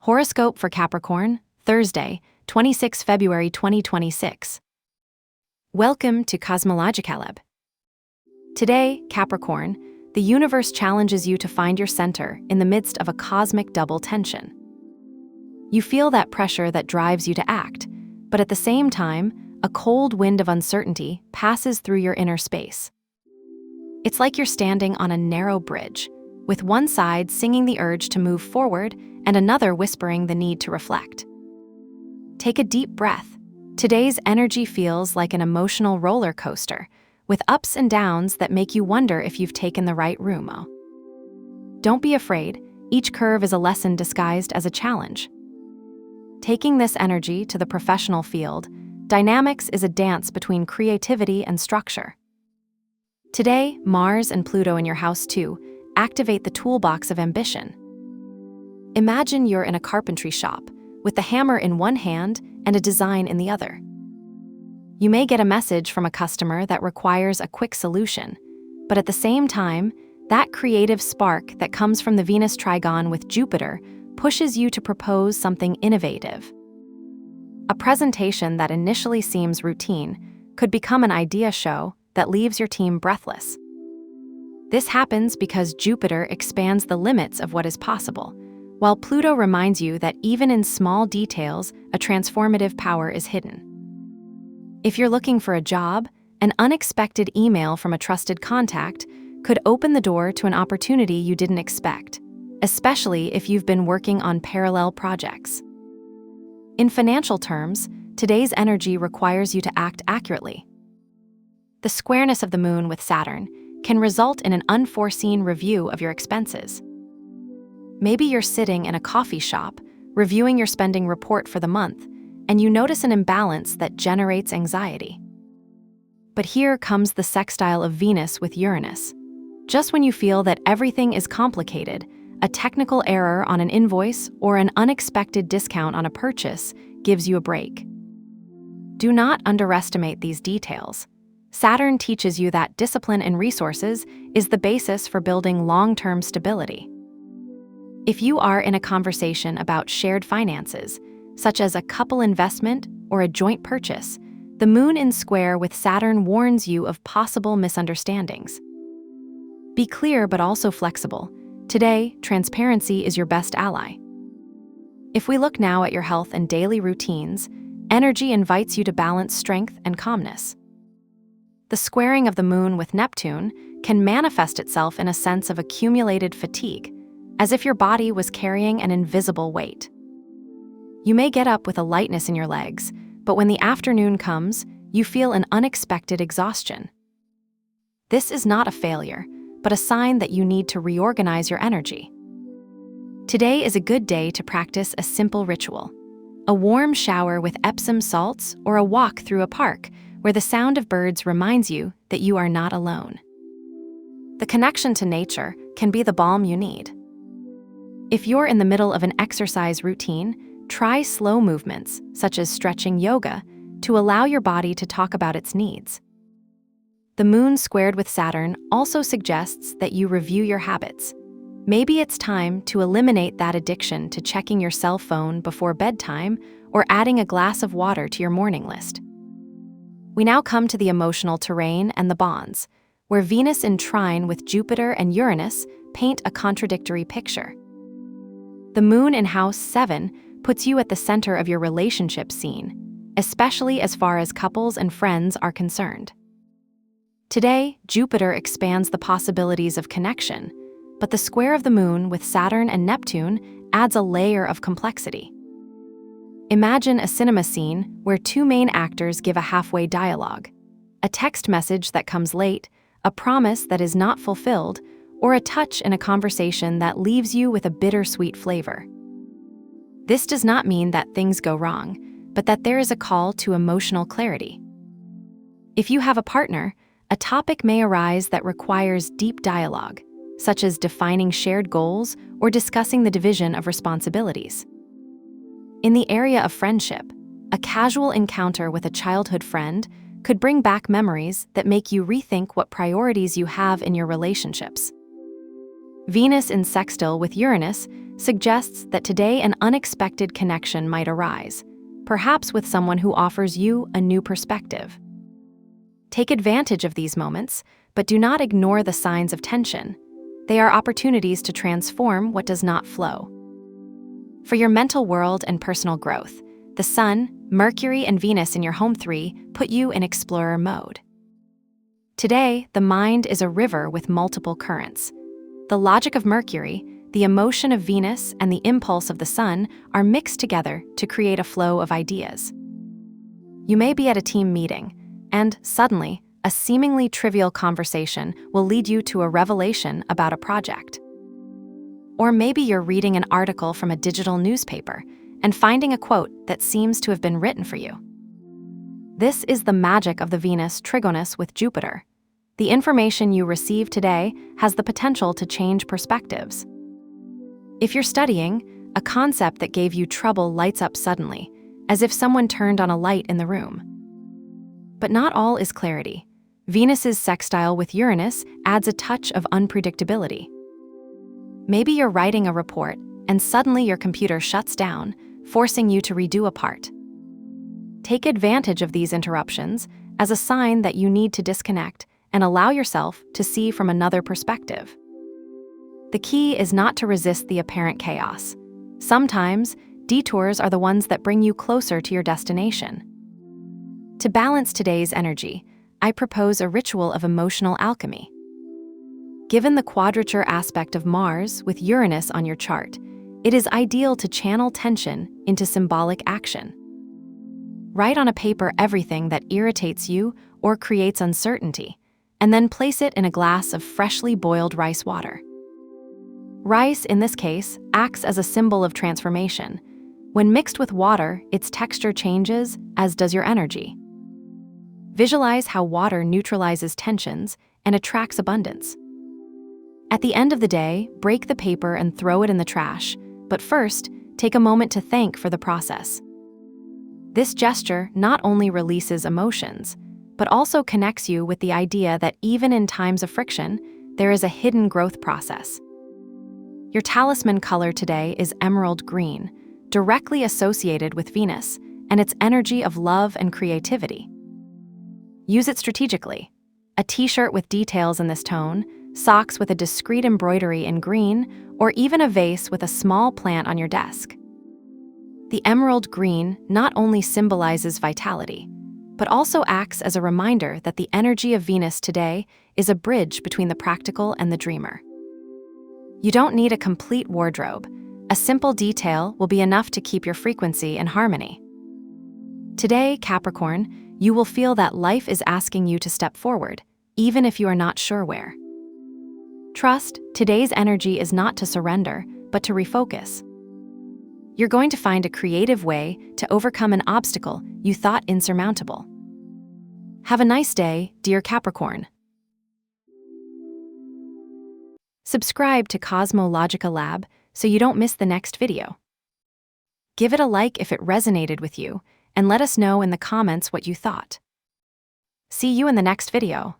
Horoscope for Capricorn, Thursday, 26 February 2026. Welcome to Cosmologicaleb. Today, Capricorn, the universe challenges you to find your center in the midst of a cosmic double tension. You feel that pressure that drives you to act, but at the same time, a cold wind of uncertainty passes through your inner space. It's like you're standing on a narrow bridge, with one side singing the urge to move forward and another whispering the need to reflect. Take a deep breath. Today's energy feels like an emotional roller coaster, with ups and downs that make you wonder if you've taken the right route. Don't be afraid, each curve is a lesson disguised as a challenge. Taking this energy to the professional field, dynamics is a dance between creativity and structure. Today, Mars and Pluto in your house 2 activate the toolbox of ambition. Imagine you're in a carpentry shop, with the hammer in one hand and a design in the other. You may get a message from a customer that requires a quick solution, but at the same time, that creative spark that comes from the Venus trigon with Jupiter pushes you to propose something innovative. A presentation that initially seems routine could become an idea show that leaves your team breathless. This happens because Jupiter expands the limits of what is possible, while Pluto reminds you that even in small details, a transformative power is hidden. If you're looking for a job, an unexpected email from a trusted contact could open the door to an opportunity you didn't expect, especially if you've been working on parallel projects. In financial terms, today's energy requires you to act accurately. The squareness of the moon with Saturn can result in an unforeseen review of your expenses. Maybe you're sitting in a coffee shop, reviewing your spending report for the month, and you notice an imbalance that generates anxiety. But here comes the sextile of Venus with Uranus. Just when you feel that everything is complicated, a technical error on an invoice or an unexpected discount on a purchase gives you a break. Do not underestimate these details. Saturn teaches you that discipline and resources is the basis for building long-term stability. If you are in a conversation about shared finances, such as a couple investment or a joint purchase, the moon in square with Saturn warns you of possible misunderstandings. Be clear but also flexible. Today, transparency is your best ally. If we look now at your health and daily routines, energy invites you to balance strength and calmness. The squaring of the moon with Neptune can manifest itself in a sense of accumulated fatigue, as if your body was carrying an invisible weight. You may get up with a lightness in your legs, but when the afternoon comes, you feel an unexpected exhaustion. This is not a failure, but a sign that you need to reorganize your energy. Today is a good day to practice a simple ritual: a warm shower with Epsom salts or a walk through a park where the sound of birds reminds you that you are not alone. The connection to nature can be the balm you need. If you're in the middle of an exercise routine, try slow movements, such as stretching yoga, to allow your body to talk about its needs. The moon squared with Saturn also suggests that you review your habits. Maybe it's time to eliminate that addiction to checking your cell phone before bedtime or adding a glass of water to your morning list. We now come to the emotional terrain and the bonds, where Venus in trine with Jupiter and Uranus paint a contradictory picture. The moon in house 7 puts you at the center of your relationship scene, especially as far as couples and friends are concerned. Today, Jupiter expands the possibilities of connection, but the square of the moon with Saturn and Neptune adds a layer of complexity. Imagine a cinema scene where two main actors give a halfway dialogue, a text message that comes late, a promise that is not fulfilled, or a touch in a conversation that leaves you with a bittersweet flavor. This does not mean that things go wrong, but that there is a call to emotional clarity. If you have a partner, a topic may arise that requires deep dialogue, such as defining shared goals or discussing the division of responsibilities. In the area of friendship, a casual encounter with a childhood friend could bring back memories that make you rethink what priorities you have in your relationships. Venus in sextile with Uranus suggests that today an unexpected connection might arise, perhaps with someone who offers you a new perspective. Take advantage of these moments, but do not ignore the signs of tension. They are opportunities to transform what does not flow. For your mental world and personal growth, the Sun, Mercury, and Venus in your home 3 put you in explorer mode. Today, the mind is a river with multiple currents. The logic of Mercury, the emotion of Venus, and the impulse of the Sun are mixed together to create a flow of ideas. You may be at a team meeting, and suddenly, a seemingly trivial conversation will lead you to a revelation about a project. Or maybe you're reading an article from a digital newspaper and finding a quote that seems to have been written for you. This is the magic of the Venus trigonus with Jupiter. The information you receive today has the potential to change perspectives. If you're studying, a concept that gave you trouble lights up suddenly, as if someone turned on a light in the room. But not all is clarity. Venus's sextile with Uranus adds a touch of unpredictability. Maybe you're writing a report, and suddenly your computer shuts down, forcing you to redo a part. Take advantage of these interruptions as a sign that you need to disconnect and allow yourself to see from another perspective. The key is not to resist the apparent chaos. Sometimes, detours are the ones that bring you closer to your destination. To balance today's energy, I propose a ritual of emotional alchemy. Given the quadrature aspect of Mars with Uranus on your chart, it is ideal to channel tension into symbolic action. Write on a paper everything that irritates you or creates uncertainty, and then place it in a glass of freshly boiled rice water. Rice, in this case, acts as a symbol of transformation. When mixed with water, its texture changes, as does your energy. Visualize how water neutralizes tensions and attracts abundance. At the end of the day, break the paper and throw it in the trash, but first, take a moment to thank for the process. This gesture not only releases emotions, but also connects you with the idea that even in times of friction, there is a hidden growth process. Your talisman color today is emerald green, directly associated with Venus and its energy of love and creativity. Use it strategically. A t-shirt with details in this tone, socks with a discreet embroidery in green, or even a vase with a small plant on your desk. The emerald green not only symbolizes vitality, but also acts as a reminder that the energy of Venus today is a bridge between the practical and the dreamer. You don't need a complete wardrobe. A simple detail will be enough to keep your frequency in harmony. Today, Capricorn, you will feel that life is asking you to step forward, even if you are not sure where. Trust, today's energy is not to surrender, but to refocus. You're going to find a creative way to overcome an obstacle you thought insurmountable. Have a nice day, dear Capricorn. Subscribe to Cosmological Lab so you don't miss the next video. Give it a like if it resonated with you, and let us know in the comments what you thought. See you in the next video.